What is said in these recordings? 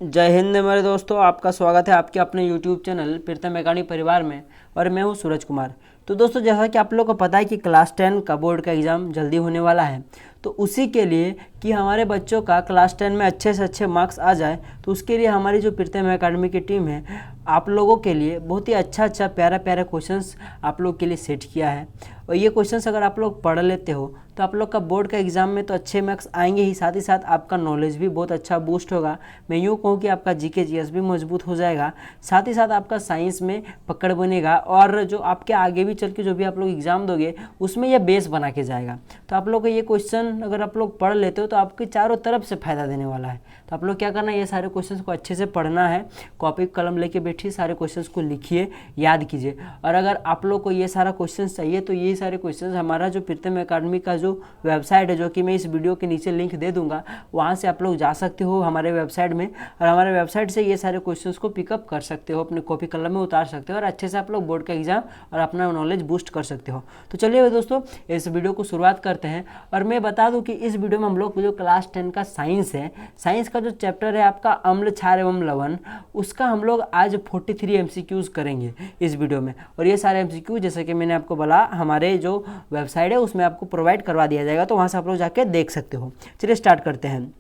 जय हिंद मेरे दोस्तों, आपका स्वागत है आपके अपने YouTube चैनल प्रीतम एकेडमी परिवार में। और मैं हूं सूरज कुमार। तो दोस्तों, जैसा कि आप लोगों को पता है कि क्लास 10 का बोर्ड का एग्ज़ाम जल्दी होने वाला है, तो उसी के लिए कि हमारे बच्चों का क्लास 10 में अच्छे से अच्छे मार्क्स आ जाए, तो उसके लिए हमारी जो प्रीतम एकेडमी की टीम है आप लोगों के लिए बहुत ही अच्छा प्यारा प्यारा क्वेश्चंस आप लोग के लिए सेट किया है। और ये क्वेश्चंस अगर आप लोग पढ़ लेते हो तो आप लोग का बोर्ड का एग्ज़ाम में तो अच्छे मार्क्स आएंगे ही साथ आपका नॉलेज भी बहुत अच्छा बूस्ट होगा। मैं यूँ कहूँ कि आपका जीके जीएस भी मजबूत हो जाएगा, साथ ही साथ आपका साइंस में पकड़ बनेगा, और जो आपके आगे भी चल के जो भी आप लोग एग्ज़ाम दोगे उसमें यह बेस बना के जाएगा। तो आप लोग को ये क्वेश्चन अगर आप लोग पढ़ लेते हो तो आपके चारों तरफ से फ़ायदा देने वाला है। तो आप लोग क्या करना है, ये सारे क्वेश्चंस को अच्छे से पढ़ना है, कॉपी कलम लेके बैठिए, सारे क्वेश्चंस को लिखिए, याद कीजिए। और अगर आप लोग को ये सारा क्वेश्चंस चाहिए तो ये सारे क्वेश्चंस हमारा जो प्रीतम एकेडमी का जो वेबसाइट है, जो कि मैं इस वीडियो के नीचे लिंक दे दूंगा, वहाँ से आप लोग जा सकते हो हमारे वेबसाइट में, और हमारे वेबसाइट से ये सारे क्वेश्चंस को पिकअप कर सकते हो, अपने कॉपी कलम में उतार सकते हो, और अच्छे से आप लोग बोर्ड का एग्जाम और अपना नॉलेज बूस्ट कर सकते हो। तो चलिए दोस्तों, इस वीडियो को शुरुआत करते हैं। और मैं बता दूं कि इस वीडियो में हम लोग जो क्लास 10 का साइंस है, साइंस का जो चैप्टर है आपका अम्ल, क्षार एवं लवण, उसका हम लोग आज 43 MCQs करेंगे इस वीडियो में। और ये सारे MCQ जैसे कि मैंने आपको बोला हमारे जो वेबसाइट है उसमें आपको प्रोवाइड करवा दिया जाएगा, तो वहाँ से आप लोग जाके देख सकते हो। चलिए स्टार्ट करते हैं।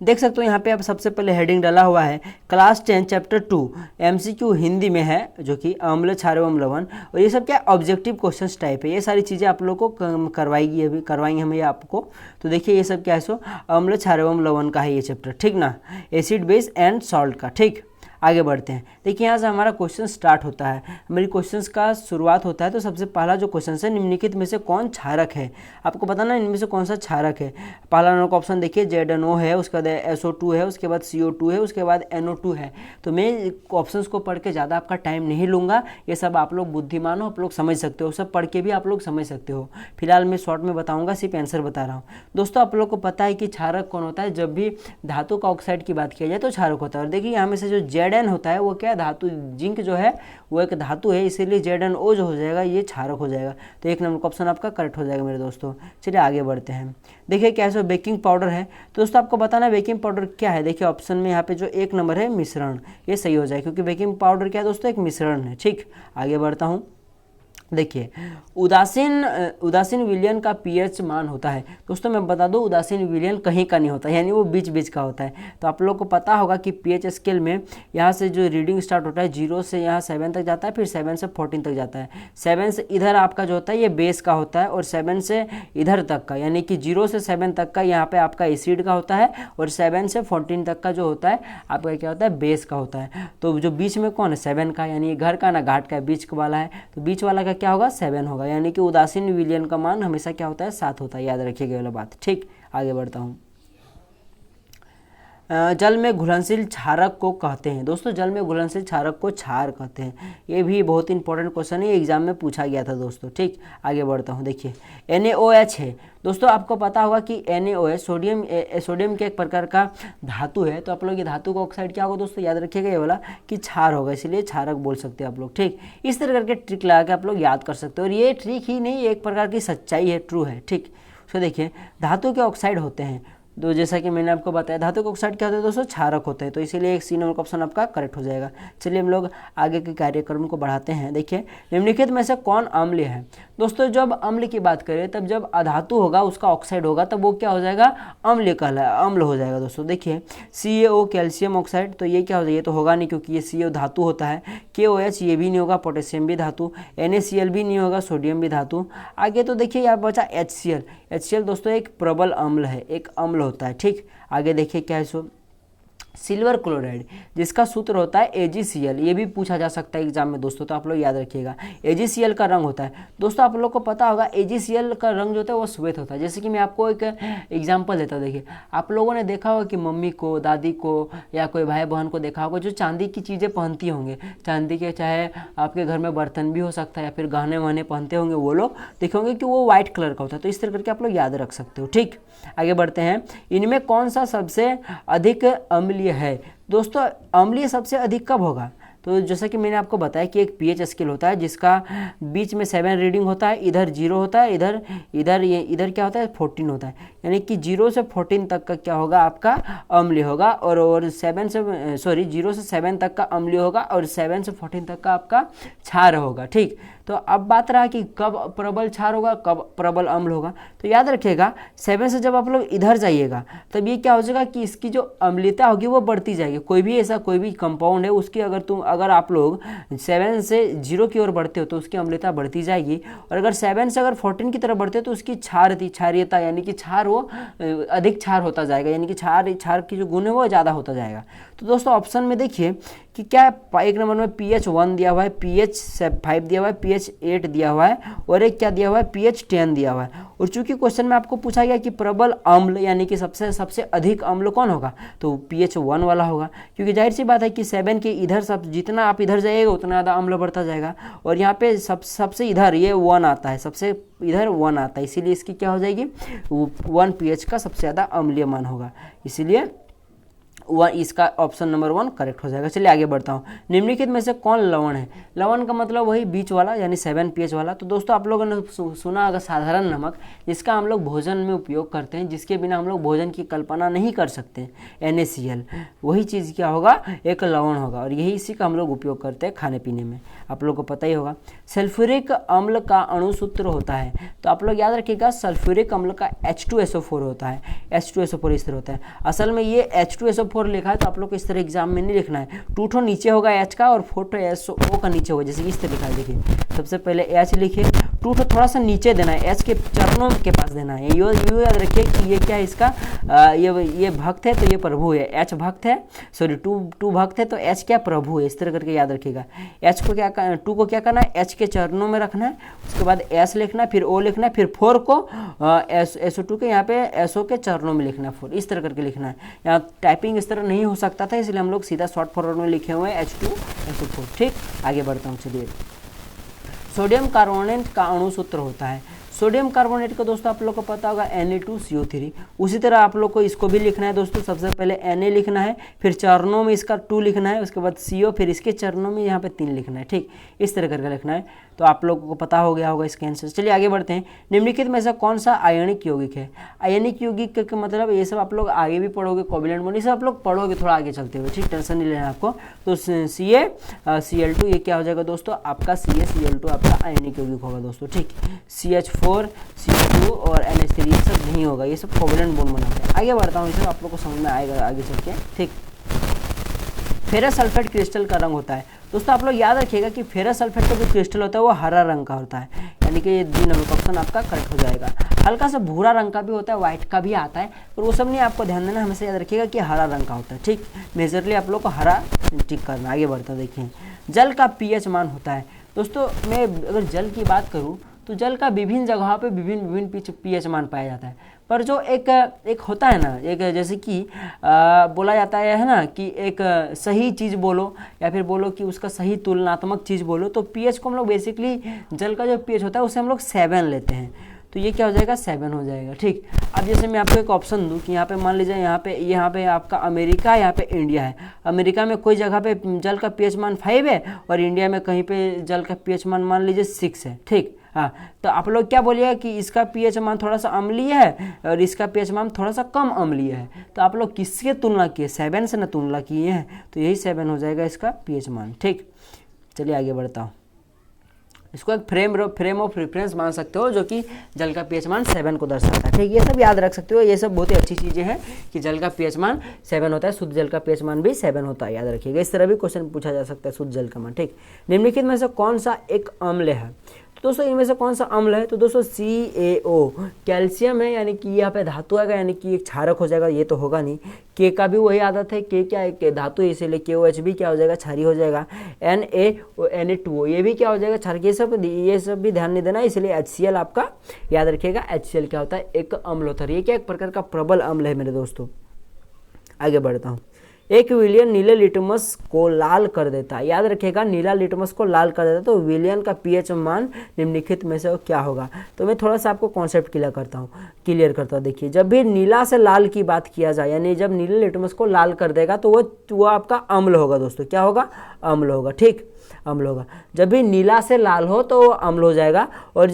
देख सकते हो यहाँ पे आप सबसे पहले हेडिंग डाला हुआ है क्लास 10 चैप्टर 2 MCQ हिंदी में है, जो कि अम्ल, क्षार एवं लवण। और ये सब क्या ऑब्जेक्टिव क्वेश्चंस टाइप है, ये सारी चीज़ें आप लोग को करवाएगी, अभी करवाएंगे हम ये आपको। तो देखिए ये सब क्या है, सो अम्ल, क्षार एवं लवण का है ये चैप्टर, ठीक ना, एसिड बेस एंड सॉल्ट का। ठीक, आगे बढ़ते हैं। देखिए यहाँ से हमारा क्वेश्चन स्टार्ट होता है, हमारी क्वेश्चंस का शुरुआत होता है। तो सबसे पहला जो क्वेश्चन है, निम्नलिखित में से कौन क्षारक है, आपको पता ना इनमें से कौन सा क्षारक है। पहला नंबर का ऑप्शन देखिए ZNO है, उसके बाद SO2 है, उसके बाद CO2 है, उसके बाद NO2 है। तो मैं ऑप्शंस को पढ़ के ज़्यादा आपका टाइम नहीं लूँगा, ये सब आप लोग बुद्धिमान हो, आप लोग समझ सकते हो, सब पढ़ के भी आप लोग समझ सकते हो। फिलहाल मैं शॉर्ट में बताऊँगा, सिर्फ आंसर बता रहा हूँ। दोस्तों आप लोग को पता है कि क्षारक कौन होता है, जब भी धातु का ऑक्साइड की बात किया जाए तो क्षारक होता है। और देखिए यहाँ में से जो ZN होता है वो क्या धातु, जिंक जो है वो एक धातु है, इसीलिए ZNO जो हो जाएगा ये क्षारक हो जाएगा। तो एक नंबर का ऑप्शन आपका करेक्ट हो जाएगा मेरे दोस्तों। चलिए आगे बढ़ते हैं। देखिए कैसे बेकिंग पाउडर है, तो दोस्तों आपको बताना है बेकिंग पाउडर क्या है। देखिए ऑप्शन में यहाँ पे जो एक नंबर है मिश्रण, ये सही हो जाए, क्योंकि बेकिंग पाउडर क्या है दोस्तों, एक मिश्रण है। ठीक, आगे बढ़ता हूँ। देखिए उदासीन विलयन का pH मान होता है। दोस्तों मैं बता दूं, उदासीन विलयन कहीं का नहीं होता, यानी वो बीच बीच का होता है। तो आप लोग को पता होगा कि pH स्केल में यहाँ से जो रीडिंग स्टार्ट होता है 0 से यहाँ 7 तक जाता है, फिर 7 से 14 तक जाता है। 7 से इधर आपका जो होता है ये बेस का होता है, और 7 से इधर तक का, यानी कि 0 से 7 तक का यहाँ पे आपका एसिड का होता है, और 7 से 14 तक का जो होता है आपका क्या होता है, बेस का होता है। तो जो बीच में कौन है, 7 का, यानी घर का ना घाट का, बीच वाला है, तो बीच वाला का क्या होगा, 7 होगा। यानी कि उदासीन विलयन का मान हमेशा क्या होता है, 7 होता है, याद रखिएगा वाला बात। ठीक, आगे बढ़ता हूँ। जल में घुलनशील क्षारक को कहते हैं। दोस्तों जल में घुलनशील क्षारक को क्षार कहते हैं, ये भी बहुत इंपॉर्टेंट क्वेश्चन है, एग्जाम में पूछा गया था दोस्तों। ठीक, आगे बढ़ता हूँ। देखिए NaOH है। दोस्तों आपको पता होगा कि NaOH सोडियम के एक प्रकार का धातु है। तो आप लोग ये धातु का ऑक्साइड क्या होगा दोस्तों, याद रखिएगा ये वाला कि क्षार होगा, इसलिए क्षारक बोल सकते हैं आप लोग। ठीक, इस तरह करके ट्रिक लगा के आप लोग याद कर सकते हो, और ये ट्रिक ही नहीं, एक प्रकार की सच्चाई है, ट्रू है। ठीक, तो देखिए धातु के ऑक्साइड होते हैं, तो जैसा कि मैंने आपको बताया धातु के ऑक्साइड क्या होते हैं दोस्तों, क्षारक होते हैं। तो इसीलिए एक सी नंबर का ऑप्शन आपका करेक्ट हो जाएगा। चलिए हम लोग आगे के कार्यक्रम को बढ़ाते हैं। देखिए निम्नलिखित में से कौन अम्ल है। दोस्तों जब अम्ल की बात करें, तब जब अधातु होगा उसका ऑक्साइड होगा, तब वो क्या हो जाएगा, अम्ल हो जाएगा दोस्तों। देखिए CaO कैल्शियम ऑक्साइड, तो ये क्या हो जाएगा, ये तो होगा नहीं क्योंकि ये CO धातु होता है। KOH ये भी नहीं होगा, पोटेशियम भी धातु। NaCl भी नहीं होगा, सोडियम भी धातु। आगे तो देखिए यहाँ बचा HCl दोस्तों एक प्रबल अम्ल है, एक अम्ल होता है। ठीक, आगे देखिए क्या है, सो सिल्वर क्लोराइड जिसका सूत्र होता है AgCl, ये भी पूछा जा सकता है एग्जाम में दोस्तों, तो आप लोग याद रखिएगा। AgCl का रंग होता है दोस्तों, आप लोग को पता होगा AgCl का रंग जो होता है वो श्वेत होता है। जैसे कि मैं आपको एक एग्जांपल देता हूँ। देखिए आप लोगों ने देखा होगा कि मम्मी को, दादी को या कोई भाई बहन को देखा होगा जो चांदी की चीज़ें पहनती होंगे, चांदी के चाहे आपके घर में बर्तन भी हो सकता है या फिर गहने वहने पहनते होंगे, वो लोग देखेंगे कि वो व्हाइट कलर का होता है। तो इस तरह करके आप लोग याद रख सकते हो। ठीक, आगे बढ़ते हैं। इनमें कौन सा सबसे अधिक अम्लीय है। दोस्तों अम्लीय सबसे अधिक कब होगा, तो जैसा कि मैंने आपको बताया कि एक पीएच स्केल होता है जिसका बीच में 7 रीडिंग होता है, इधर 0 होता है, इधर क्या होता है 14 होता है, यानी कि 0 से 14 तक का क्या होगा आपका अम्लीय होगा, और 0 से 7 तक का अम्लीय होगा और 7 से 14 तक का आपका क्षार होगा। ठीक, तो अब बात रहा कि कब प्रबल क्षार होगा, कब प्रबल अम्ल होगा। तो याद रखिएगा 7 से जब आप लोग इधर जाइएगा तब ये क्या हो जाएगा कि इसकी जो अम्लीयता होगी वो बढ़ती जाएगी। कोई भी कंपाउंड है उसकी अगर आप लोग 7 से 0 की ओर बढ़ते हो तो उसकी अम्लीयता बढ़ती जाएगी, और अगर 7 से अगर 14 की तरफ बढ़ते हो तो उसकी क्षारीयता यानी कि क्षार वो अधिक क्षार होता जाएगा, यानी कि क्षार की जो गुण है वो ज़्यादा होता जाएगा। तो दोस्तों ऑप्शन में देखिए कि क्या एक नंबर में pH 1 दिया हुआ है, pH 5 दिया हुआ है, pH 8 दिया हुआ है, और एक क्या दिया हुआ है pH 10 दिया हुआ है। और चूंकि क्वेश्चन में आपको पूछा गया कि प्रबल अम्ल यानी कि सबसे अधिक अम्ल कौन होगा, तो pH 1 वाला होगा, क्योंकि जाहिर सी बात है कि 7 के इधर जितना आप इधर जाइएगा उतना ज़्यादा अम्ल बढ़ता जाएगा, और यहाँ पे सबसे इधर ये 1 आता है, सबसे इधर 1 आता है, इसीलिए इसकी क्या हो जाएगी 1 pH का सबसे ज़्यादा अम्लीय मान होगा, इसीलिए इसका ऑप्शन नंबर 1 करेक्ट हो जाएगा। चलिए आगे बढ़ता हूँ। निम्नलिखित में से कौन लवण है? लवण का मतलब वही बीच वाला यानी 7 pH वाला। तो दोस्तों आप लोगों ने सुना अगर साधारण नमक, जिसका हम लोग भोजन में उपयोग करते हैं, जिसके बिना हम लोग भोजन की कल्पना नहीं कर सकते, NaCl, वही चीज़ क्या होगा एक लवण होगा, और यही इसी का हम लोग उपयोग करते हैं खाने पीने में, आप लोग को पता ही होगा। सल्फ्यूरिक अम्ल का अणुसूत्र होता है, तो आप लोग याद रखिएगा सल्फ्यूरिक अम्ल का H2SO4 होता है, H2SO4 इस तरह होता है। असल में ये H2SO4 लिखा है तो आप लोग को इस तरह एग्जाम में नहीं लिखना है, 2 ठो नीचे होगा H का और 4 ठो SO का नीचे होगा, जैसे इस तरह लिखा है। देखिए सबसे पहले H लिखिए, 2 ठो थोड़ा सा नीचे देना है, H के चरणों के पास देना है। यो याद रखिए कि ये क्या है इसका ये भक्त है तो ये प्रभु है, H भक्त है, सॉरी 2 भक्त है तो H क्या प्रभु है, इस तरह करके याद रखिएगा। H को क्या 2 को क्या करना है H के चरणों में रखना है, उसके बाद S लिखना है, फिर O लिखना है, फिर 4 को SO2 के यहाँ पे SO के चरणों में लिखना है 4, इस तरह करके लिखना है। यहाँ टाइपिंग इस तरह नहीं हो सकता था, इसलिए हम लोग सीधा शॉर्ट फॉरवर्ड में लिखे हुए हैं H2SO4। ठीक, आगे बढ़ता हूँ। चलिए सोडियम कार्बोनेट का अणुसूत्र होता है। सोडियम कार्बोनेट का दोस्तों आप लोग को पता होगा Na2CO3, उसी तरह आप लोग को इसको भी लिखना है दोस्तों। सबसे पहले Na लिखना है, फिर चरणों में इसका 2 लिखना है, उसके बाद CO, फिर इसके चरणों में यहाँ पे 3 लिखना है। ठीक, इस तरह करके लिखना है, तो आप लोगों को पता हो गया होगा इसका आंसर। चलिए आगे बढ़ते हैं। निम्नलिखित में से कौन सा आयनिक यौगिक है? आयनिक यौगिक का मतलब ये सब आप लोग आगे भी पढ़ोगे, कोवैलेंट बॉन्ड ये सब आप लोग पढ़ोगे थोड़ा आगे चलते हुए, ठीक, टेंशन नहीं लेना आपको। तो CaCl2 ये क्या हो जाएगा दोस्तों आपका CaCl2 आपका आयनिक यौगिक होगा दोस्तों। ठीक, CH4 CO2 और NH3 ये सब नहीं होगा, ये सब कोवैलेंट बॉन्ड बनाते हैं। आगे बढ़ता हूँ, ये सब आप लोग को समझ में आएगा आगे चल के। ठीक, फेरस सल्फेट क्रिस्टल का रंग होता है। दोस्तों आप लोग याद रखिएगा कि फेरस सल्फेट का जो क्रिस्टल होता है वो हरा रंग का होता है, यानी कि ये 2 नंबर का ऑप्शन आपका करेक्ट हो जाएगा। हल्का सा भूरा रंग का भी होता है, व्हाइट का भी आता है, पर वो सब नहीं, आपको ध्यान देना, हमेशा याद रखिएगा कि हरा रंग का होता है। ठीक, मेजरली आप लोग को हरा टिक करना। आगे बढ़ता देखिए, जल का pH मान होता है। दोस्तों मैं अगर जल की बात करूँ तो जल का विभिन्न जगहों पे विभिन्न pH मान पाया जाता है, पर जो एक होता है ना, एक जैसे कि बोला जाता है ना कि एक सही चीज़ बोलो या फिर बोलो कि उसका सही तुलनात्मक चीज़ बोलो, तो pH को हम लोग बेसिकली जल का जो pH होता है उसे हम लोग 7 लेते हैं, तो ये क्या हो जाएगा 7 हो जाएगा। ठीक, अब जैसे मैं आपको एक ऑप्शन दूं कि यहाँ पे मान लीजिए यहाँ पे आपका अमेरिका, यहाँ पे इंडिया है। अमेरिका में कोई जगह पे जल का pH मान 5 है और इंडिया में कहीं पे जल का pH मान लीजिए 6 है। ठीक, हाँ, तो आप लोग क्या बोलिएगा कि इसका pH मान थोड़ा सा अम्लीय है और इसका pH मान थोड़ा सा कम अम्लीय है, तो आप लोग किसके तुलना किए? 7 से ना तुलना किए हैं, तो यही 7 हो जाएगा इसका pH मान। ठीक, चलिए आगे बढ़ता हूँ। इसको एक फ्रेम ऑफ रेफरेंस मान सकते हो, जो कि जल का pH मान 7 को दर्शाता है। ठीक, ये सब याद रख सकते हो, ये सब बहुत ही अच्छी चीज़ें हैं कि जल का pH मान 7 होता है, शुद्ध जल का pH मान भी 7 होता है, याद रखिएगा। इस तरह भी क्वेश्चन पूछा जा सकता है, शुद्ध जल का मान। ठीक, निम्नलिखित में से कौन सा एक अम्ल है? तो दोस्तों इनमें से कौन सा अम्ल है? तो दोस्तों CaO कैल्शियम है, यानी कि यहाँ पे धातु आएगा, यानी कि एक क्षारक हो जाएगा, ये तो होगा नहीं। के का भी वही आदत है, के क्या है धातु, इसीलिए KOH भी क्या हो जाएगा क्षारी हो जाएगा। Na2O ये भी क्या हो जाएगा क्षारक। ये सब भी ध्यान नहीं देना, इसलिए HCl आपका याद रखिएगा। HCl क्या होता है? एक अम्ल होता है, ये क्या एक प्रकार का प्रबल अम्ल है मेरे दोस्तों। आगे बढ़ता हूँ। एक विलियन नीले लिटमस को लाल कर देता है। याद रखिएगा, नीला लिटमस को लाल कर देता है, तो विलियन का पीएच मान निम्नलिखित में से क्या होगा। तो मैं थोड़ा सा आपको कॉन्सेप्ट क्लियर करता हूँ। देखिए, जब भी नीला से लाल की बात किया जाए, यानी जब नीले लिटमस को लाल कर देगा तो वो आपका अम्ल होगा दोस्तों। क्या होगा? अम्ल होगा। ठीक, अम्ल होगा। जब भी नीला से लाल हो तो वो अम्ल हो जाएगा, और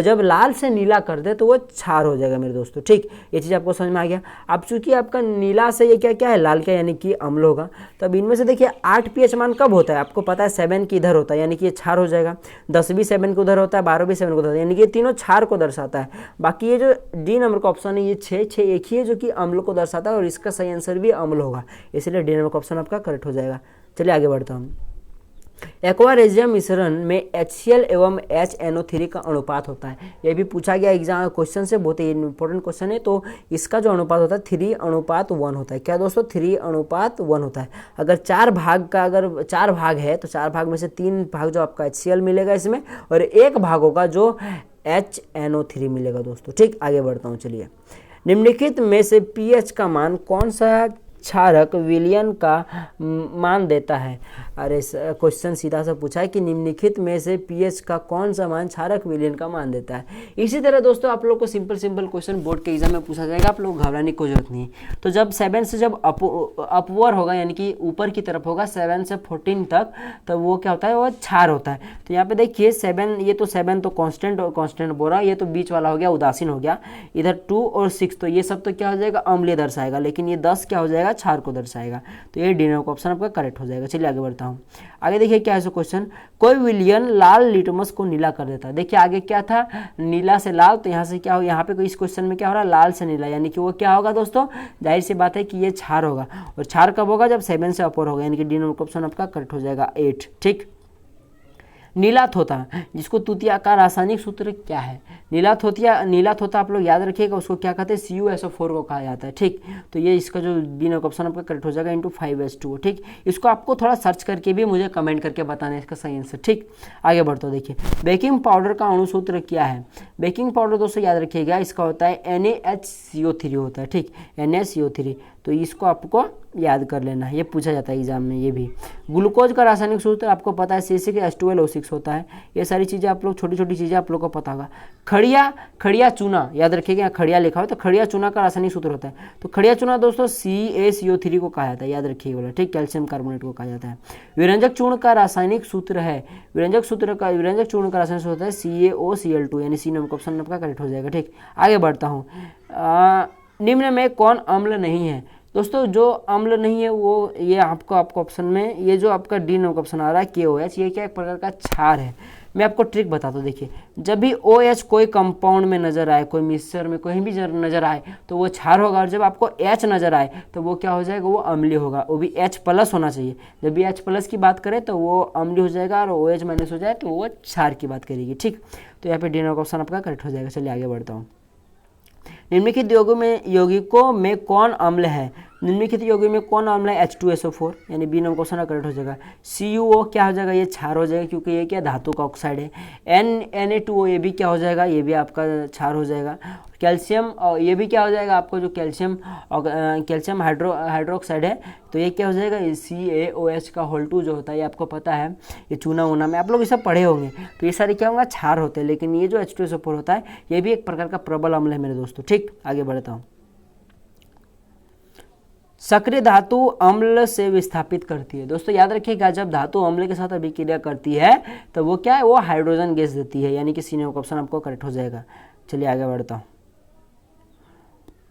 जब लाल से नीला कर दे तो वो क्षार हो जाएगा मेरे दोस्तों। ठीक, ये चीज़ आपको समझ में आ गया। अब चूंकि आपका नीला से ये क्या है, लाल क्या, यानी कि अम्ल होगा। तब इनमें से देखिए 8 पीएच मान कब होता है, आपको पता है 7 की इधर होता है, यानी कि ये क्षार हो जाएगा। 10 भी 7 को उधर होता है, 12 भी 7 को उधर होता है, यानी कि ये तीनों क्षार को दर्शाता है। बाकी ये जो डी नंबर का ऑप्शन है, ये 6 एक ही है जो कि अम्ल को दर्शाता है, और इसका सही आंसर भी अम्ल होगा, इसलिए डी नंबर का ऑप्शन आपका करेक्ट हो जाएगा। चलिए आगे बढ़ता हूँ। एक्वारेजियम मिश्रण में HCl एवं HNO3 का अनुपात होता है। यह भी पूछा गया एग्जाम क्वेश्चन से, बहुत ही इंपॉर्टेंट क्वेश्चन है। तो इसका जो अनुपात होता है 3:1 होता है। क्या दोस्तों? 3:1 होता है। अगर 4 भाग है तो 4 भाग में से 3 भाग जो आपका HCl मिलेगा इसमें, और 1 भाग होगा जो HNO3 मिलेगा दोस्तों। ठीक, आगे बढ़ता हूँ। चलिए, निम्नलिखित में से पीएच का मान कौन सा क्षारक विलयन का मान देता है। अरे क्वेश्चन सीधा सा पूछा है कि निम्नलिखित में से पीएच का कौन सा मान क्षारक विलयन का मान देता है। इसी तरह दोस्तों आप लोग को सिंपल क्वेश्चन बोर्ड के एग्जाम में पूछा जाएगा, आप लोग घबराने की कोई जरूरत नहीं। तो जब 7 से जब अपवर होगा, यानी कि ऊपर की तरफ होगा 7 से 14 तक, तो वो क्या होता है, वो क्षार होता है। तो यहाँ पे देखिए 7, ये तो 7 तो कांस्टेंट बोल रहा है, ये तो बीच वाला हो गया, उदासीन हो गया। इधर 2 और 6 तो ये सब तो क्या हो जाएगा, अम्लीय दर्शाएगा, लेकिन ये 10 क्या हो जाएगा, क्षार को दर्शाएगा। तो ये डी नंबर का ऑप्शन आपका करेक्ट हो जाएगा। चलिए आगे बढ़ता हूँ। आगे देखिए क्या है क्वेश्चन, कोई विलयन लाल लिटमस को नीला कर देता है। देखिए आगे क्या था, नीला से लाल, तो यहाँ से क्या हो, यहाँ पे इस क्वेश्चन में क्या हो रहा है, लाल से नीला, यानी कि वो क्या होगा दोस्तों, जाहिर सी बात है कि ये क्षार होगा। और क्षार कब होगा, जब 7 से अपर होगा, यानी कि डी नंबर का ऑप्शन आपका करेक्ट हो जाएगा 8। ठीक, नीला थोथा, जिसको तूतिया का रासायनिक सूत्र क्या है। नीला थोथा आप लोग याद रखिएगा, उसको क्या कहते हैं, CuSO4 को कहा जाता है। ठीक, तो ये इसका जो डी नंबर ऑप्शन आपका करेक्ट हो जाएगा × 5s2। ठीक, इसको आपको थोड़ा सर्च करके भी मुझे कमेंट करके बताना है इसका सही आंसर। ठीक, आगे बढ़ते हो। देखिए बेकिंग पाउडर का अणुसूत्र क्या है। बेकिंग पाउडर दोस्तों याद रखिएगा, इसका होता है NaHCO3 होता है। ठीक, NaCO3, तो इसको आपको याद कर लेना है, ये पूछा जाता है एग्जाम में। ये भी ग्लूकोज का रासायनिक सूत्र आपको पता है, CH2SO6 होता है। ये सारी चीज़ें आप लोग, छोटी छोटी चीज़ें आप लोग को पता होगा। खड़िया चूना, याद रखिएगा, खड़िया लिखा हो तो खड़िया चूना का रासायनिक सूत्र होता है। तो खड़िया चूना दोस्तों CaCO3 को कहा जाता है, याद रखिएगा बोला। ठीक, कैल्शियम कार्बोनेट को कहा जाता है। विरंजक चूर्ण का रासायनिक सूत्र है, विरंजक चूर्ण का रासायनिक सूत्र होता है CaOCl2, यानी सी नंबर का ऑप्शन आपका करेक्ट हो जाएगा। ठीक, आगे बढ़ता हूँ। निम्न में कौन अम्ल नहीं है। दोस्तों जो अम्ल नहीं है वो, ये आपको ऑप्शन में, ये जो आपका डी नंबर का ऑप्शन आ रहा है KOH, ये क्या एक प्रकार का क्षार है। मैं आपको ट्रिक बताता हूँ। देखिए जब भी OH कोई कंपाउंड में नजर आए, कोई मिक्सचर में कहीं भी नजर आए तो वो क्षार होगा, और जब आपको H नजर आए तो वो क्या हो जाएगा, वो अम्लीय होगा। वो भी H+ होना चाहिए। जब भी H+ की बात करें तो वो अम्लीय हो जाएगा, और OH- हो जाए तो वो क्षार की बात करेगी। ठीक, तो यहाँ पे डी नंबर का ऑप्शन आपका करेक्ट हो जाएगा। चलिए आगे बढ़ता हूँ। निम्नलिखित यौगिकों में कौन अम्ल है। निम्नलिखित यौगिक में कौन अम्ल है, H2SO4, यानी बी नंबर क्वेश्चन करेक्ट हो जाएगा। CuO क्या हो जाएगा, ये क्षार हो जाएगा, क्योंकि ये क्या धातु का ऑक्साइड है। Na2O ये भी क्या हो जाएगा, ये भी आपका क्षार हो जाएगा। कैल्शियम, और ये भी क्या हो जाएगा आपको, जो कैल्शियम हाइड्रोक्साइड है, तो ये क्या हो जाएगा, CaOH2 जो होता है, ये आपको पता है, ये चूना वूना में आप लोग ये सब पढ़े होंगे। तो ये सारे क्या होंगे, क्षार होते हैं। लेकिन ये जो H2SO4 होता है, ये भी एक प्रकार का प्रबल अम्ल है मेरे दोस्तों। ठीक, आगे बढ़ता हूँ। सक्रिय धातु अम्ल से विस्थापित करती है। दोस्तों याद रखिएगा, जब धातु अम्ल के साथ अभिक्रिया करती है तो वो क्या है, वो हाइड्रोजन गैस देती है, यानी कि सी नंबर का ऑप्शन आपको करेक्ट हो जाएगा। चलिए आगे बढ़ता हूँ।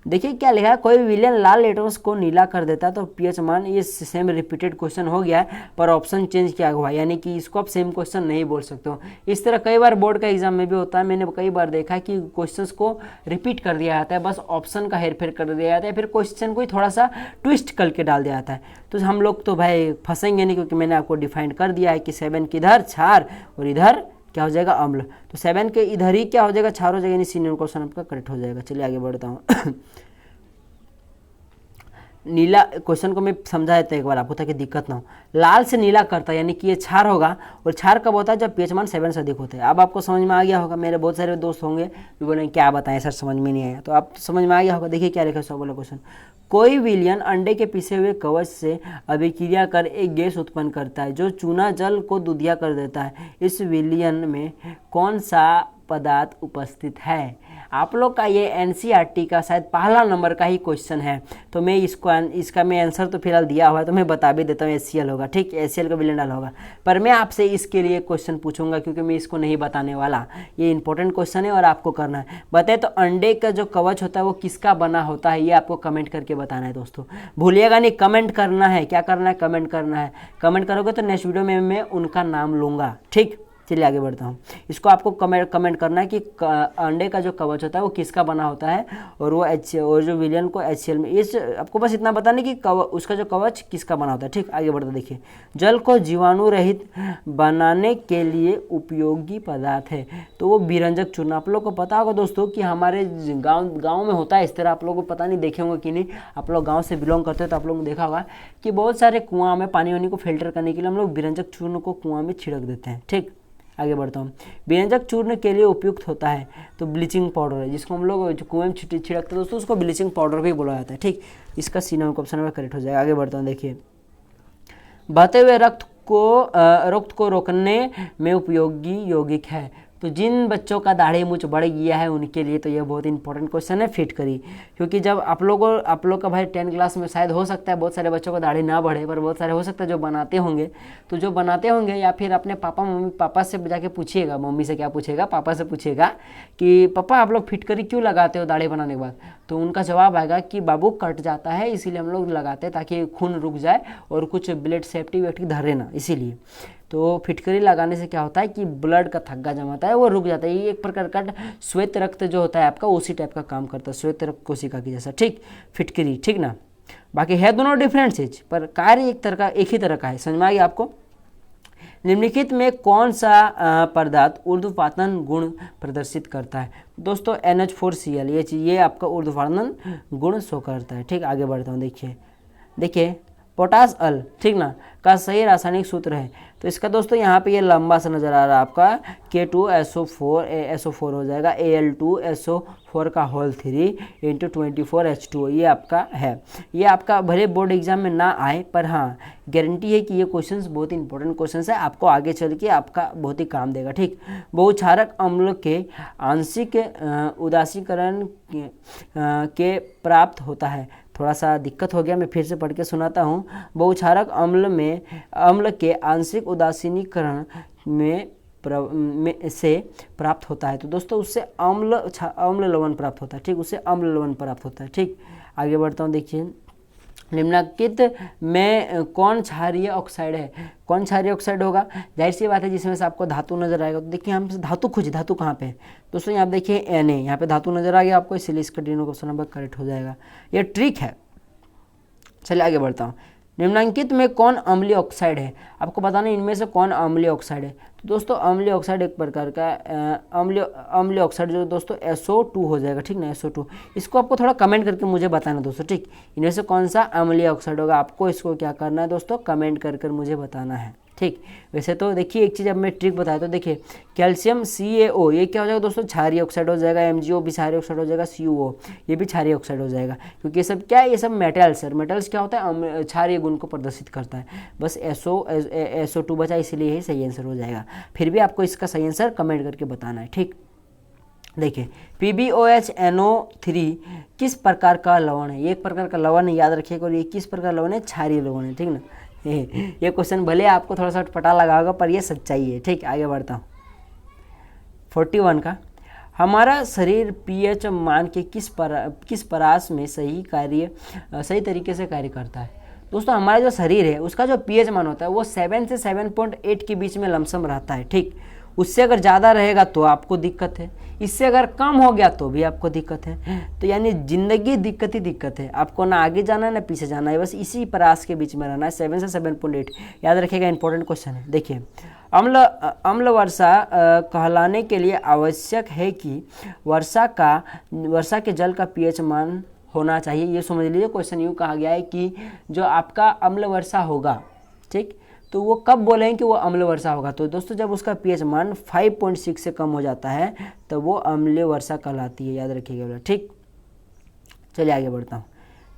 देखिए क्या लिखा है, कोई विलयन लाल लिटमस को नीला कर देता है तो पीएच मान, ये सेम रिपीटेड क्वेश्चन हो गया है, पर ऑप्शन चेंज किया हुआ है, यानी कि इसको आप सेम क्वेश्चन नहीं बोल सकते हो। इस तरह कई बार बोर्ड का एग्जाम में भी होता है, मैंने कई बार देखा है कि क्वेश्चंस को रिपीट कर दिया जाता है, बस ऑप्शन का हेरफेर कर दिया जाता है, फिर क्वेश्चन को ही थोड़ा सा ट्विस्ट करके डाल दिया जाता है। तो हम लोग तो भाई फंसेंगे नहीं, क्योंकि मैंने आपको डिफाइन कर दिया है कि 7 किधर क्षार और इधर क्या हो जाएगा, अम्ल। तो 7 के इधर ही क्या हो जाएगा, क्षार हो जाएगा, यानी सी नंबर क्वेश्चन आपका करेक्ट हो जाएगा। चलिए आगे बढ़ता हूँ। नीला, क्वेश्चन को मैं समझा देता हूं एक बार आपको ताकि दिक्कत ना हो। लाल से नीला करता है यानी कि ये क्षार होगा, और क्षार कब होता है जब पीएच मान 7 से अधिक होता है। अब आपको समझ में आ गया होगा। मेरे बहुत सारे दोस्त होंगे जो बोलेंगे क्या बताएं सर समझ में नहीं आया, तो आप समझ में आ गया होगा। देखिए क्या लिखा है सब वाला क्वेश्चन। कोई विलयन अंडे के पिसे हुए कवच से अभिक्रिया कर एक गैस उत्पन्न करता है जो चूना जल को दूधिया कर देता है। इस विलयन में कौन सा पदार्थ उपस्थित है? आप लोग का ये एनसीईआरटी का शायद पहला नंबर का ही क्वेश्चन है, तो मैं इसका मैं आंसर तो फिलहाल दिया हुआ है, तो मैं बता भी देता हूँ HCl होगा। ठीक, HCl का विलयन डाल होगा। पर मैं आपसे इसके लिए क्वेश्चन पूछूंगा क्योंकि मैं इसको नहीं बताने वाला। ये इंपॉर्टेंट क्वेश्चन है और आपको करना है। बताए तो अंडे का जो कवच होता है वो किसका बना होता है, ये आपको कमेंट करके बताना है दोस्तों। भूलिएगा नहीं, कमेंट करना है। क्या करना है? कमेंट करना है। कमेंट करोगे तो नेक्स्ट वीडियो में मैं उनका नाम लूँगा। ठीक, चलिए आगे बढ़ता हूँ। इसको आपको कमेंट करना है कि अंडे का जो कवच होता है वो किसका बना होता है, और वो और जो विलयन को HCl में, इस आपको बस इतना बताना कि उसका जो कवच किसका बना होता है। ठीक, आगे बढ़ते देखिए। जल को जीवाणु रहित बनाने के लिए उपयोगी पदार्थ है, तो वो विरंजक चूर्ण। आप लोग को पता होगा दोस्तों कि हमारे गाँव में होता है इस तरह। आप लोगों को पता नहीं, देखे होंगे कि नहीं, आप लोग गाँव से बिलोंग करते हो तो आप लोगों ने देखा होगा कि बहुत सारे कुआं में पानी वानी को फिल्टर करने के लिए हम लोग विरंजक चूर्ण को कुआं में छिड़क देते हैं। ठीक, आगे बढ़ता हूँ। विरंजक चूर्ण के लिए उपयुक्त होता है तो ब्लीचिंग पाउडर है, जिसको हम लोग कुएं में छिड़कते हैं दोस्तों, उसको ब्लीचिंग पाउडर भी बोला जाता है। ठीक, इसका सी नंबर ऑप्शन में करेक्ट हो जाएगा। आगे बढ़ता हूँ। देखिए, बहते हुए रक्त को रोकने में उपयोगी यौगिक है, तो जिन बच्चों का दाढ़ी मूंछ बढ़ गया है उनके लिए तो यह बहुत इंपॉर्टेंट क्वेश्चन है। फिटकरी, क्योंकि जब आप लोग का भाई 10 क्लास में शायद हो सकता है बहुत सारे बच्चों को दाढ़ी ना बढ़े, पर बहुत सारे हो सकता है जो बनाते होंगे। तो जो बनाते होंगे या फिर अपने पापा से जाके पूछिएगा, मम्मी से क्या पूछेगा, पापा से पूछेगा कि पापा आप लोग फिटकरी क्यों लगाते हो दाढ़ी बनाने के बाद, तो उनका जवाब आएगा कि बाबू कट जाता है इसीलिए हम लोग लगाते हैं ताकि खून रुक जाए और कुछ ब्लड सेफ्टी वेफ्टी धरे ना, इसीलिए। तो फिटकरी लगाने से क्या होता है कि ब्लड का थक्का जमाता है वो रुक जाता है। ये एक प्रकार का श्वेत रक्त जो होता है आपका उसी टाइप का काम करता है, श्वेत रक्त कोशिका की जैसा। ठीक, फिटकरी। ठीक ना, बाकी है दोनों डिफरेंट चीज, पर कार्य एक ही तरह का है। समझ में आ गया आपको? निम्नलिखित में कौन सा पदार्थ ऊर्ध्वपातन गुण प्रदर्शित करता है? दोस्तों NH4Cl, ये आपका ऊर्ध्वपातन गुण शो करता है। ठीक, आगे बढ़ता हूँ। देखिए पोटास अल, ठीक ना, का सही रासायनिक सूत्र है, तो इसका दोस्तों यहाँ पे ये लंबा सा नजर आ रहा है आपका K2SO4 हो जाएगा, Al2SO4 का होल 3 × 24H2O, ये आपका है। ये आपका भले बोर्ड एग्जाम में ना आए, पर हाँ गारंटी है कि ये क्वेश्चंस बहुत इंपॉर्टेंट क्वेश्चंस है, आपको आगे चल के आपका बहुत ही काम देगा। ठीक, बहुक्षारक अम्ल के आंशिक उदासीकरण के प्राप्त होता है। थोड़ा सा दिक्कत हो गया, मैं फिर से पढ़ के सुनाता हूँ। बहुक्षारक अम्ल के आंशिक उदासीनीकरण से प्राप्त होता है, तो दोस्तों उससे अम्ल लवण प्राप्त होता है। ठीक, उससे अम्ल लवण प्राप्त होता है। ठीक, आगे बढ़ता हूँ। देखिए, निम्नलिखित में कौन क्षारीय ऑक्साइड है? कौन क्षारीय ऑक्साइड होगा? जाहिर सी बात है जिसमें से आपको धातु नजर आएगा। तो देखिए हम धातु खोजिए, धातु कहाँ पे है दोस्तों? यहाँ पे देखिए Na, यहाँ पे धातु नजर आ गया आपको, इसलिए इसका डी ऑप्शन नंबर करेक्ट हो जाएगा। ये ट्रिक है। चलिए आगे बढ़ता हूँ। निम्नलिखित में कौन अम्लीय ऑक्साइड है? आपको बताना इनमें से कौन अम्लीय ऑक्साइड है। तो दोस्तों अम्लीय ऑक्साइड एक प्रकार का अम्लीय ऑक्साइड जो दोस्तों SO2 हो जाएगा। ठीक ना, SO2। इसको आपको थोड़ा कमेंट करके मुझे बताना दोस्तों। ठीक, इनमें से कौन सा अम्लीय ऑक्साइड होगा, आपको इसको क्या करना है दोस्तों, कमेंट कर मुझे बताना है। ठीक, वैसे तो देखिए एक चीज़ अब मैं ट्रिक बताया, तो देखिए कैल्शियम CaO ये क्या हो जाएगा दोस्तों, क्षारीय ऑक्साइड हो जाएगा। MgO भी क्षारीय ऑक्साइड हो जाएगा। CuO ये भी क्षारीय ऑक्साइड हो जाएगा, क्योंकि ये सब क्या है, ये सब मेटल्स है। मेटल्स क्या होता है, क्षारीय गुण को प्रदर्शित करता है। बस SO2 बचा, इसीलिए यही सही आंसर हो जाएगा। फिर भी आपको इसका सही आंसर कमेंट करके बताना है। ठीक, देखिए PbOH NO3 किस प्रकार का लवण है? ये एक प्रकार का लवण है, याद रखिएगा। और ये किस प्रकार लवण है? क्षारीय लवण है। ठीक ना, ये क्वेश्चन भले आपको थोड़ा सा पता लगा होगा, पर ये सच्चाई है। ठीक, आगे बढ़ता हूँ। 41 का, हमारा शरीर pH मान के किस परास में सही तरीके से कार्य करता है? दोस्तों हमारा जो शरीर है उसका जो pH मान होता है वो 7 से 7.8 के बीच में लमसम रहता है। ठीक, उससे अगर ज़्यादा रहेगा तो आपको दिक्कत है, इससे अगर कम हो गया तो भी आपको दिक्कत है। तो यानी जिंदगी दिक्कत ही दिक्कत है, आपको ना आगे जाना है ना पीछे जाना है, बस इसी परास के बीच में रहना है, 7 से 7.8। याद रखिएगा, इंपॉर्टेंट क्वेश्चन है। देखिए अम्ल वर्षा कहलाने के लिए आवश्यक है कि वर्षा के जल का pH मान होना चाहिए। ये समझ लीजिए क्वेश्चन यूँ कहा गया है कि जो आपका अम्ल वर्षा होगा, ठीक, तो वो कब बोलेंगे कि वो अम्ल वर्षा होगा? तो दोस्तों जब उसका पीएच मान 5.6 से कम हो जाता है तो वो अम्लीय वर्षा कहलाती है, याद रखिएगा। ठीक, चलिए आगे बढ़ता हूँ।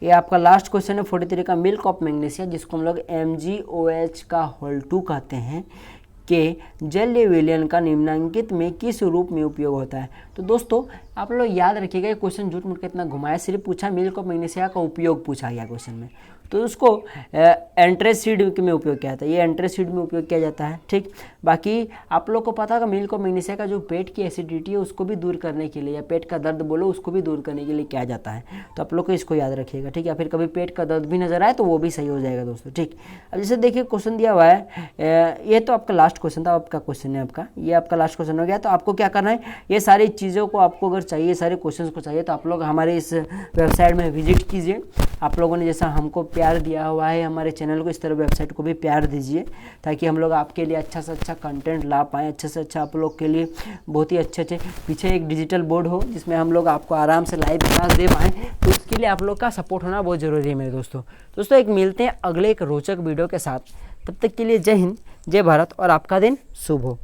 ये आपका लास्ट क्वेश्चन है 43 का, मिल्क ऑफ मैग्नीशिया, जिसको हम लोग MgOH का होल 2 कहते हैं, के जलीय विलयन का निम्नलिखित में किस रूप में उपयोग होता है? तो दोस्तों आप लोग याद रखिएगा, ये क्वेश्चन झूठ मूठ के इतना घुमाया, सिर्फ पूछा मिल्क ऑफ मैग्नीशिया का उपयोग पूछा गया क्वेश्चन में, तो उसको एंट्रेसिड में उपयोग किया जाता है, ये एंट्रेसिड में उपयोग किया जाता है। ठीक, बाकी आप लोग को पता होगा मिल्क ऑफ मैग्नीशिया का जो पेट की एसिडिटी है उसको भी दूर करने के लिए, या पेट का दर्द बोलो उसको भी दूर करने के लिए किया जाता है, तो आप लोग को इसको याद रखिएगा। ठीक, या फिर कभी पेट का दर्द भी नजर आए तो वो भी सही हो जाएगा दोस्तों। ठीक, अब जैसे देखिए क्वेश्चन दिया हुआ है, ये तो आपका लास्ट क्वेश्चन था, आपका क्वेश्चन है आपका, ये आपका लास्ट क्वेश्चन हो गया। तो आपको क्या करना है, ये सारी चीज़ों को आपको अगर चाहिए, सारे क्वेश्चन को चाहिए, तो आप लोग हमारे इस वेबसाइट में विजिट कीजिए। आप लोगों ने जैसा हमको प्यार दिया हुआ है हमारे चैनल को, इस तरह वेबसाइट को भी प्यार दीजिए, ताकि हम लोग आपके लिए अच्छा से अच्छा कंटेंट ला पाएँ, अच्छे से अच्छा आप लोग के लिए बहुत ही अच्छे पीछे एक डिजिटल बोर्ड हो जिसमें हम लोग आपको आराम से लाइव क्लास दे पाएँ, तो उसके लिए आप लोग का सपोर्ट होना बहुत ज़रूरी है मेरे दोस्तों। एक मिलते हैं अगले एक रोचक वीडियो के साथ, तब तक के लिए जय हिंद, जय भारत और आपका दिन शुभ हो।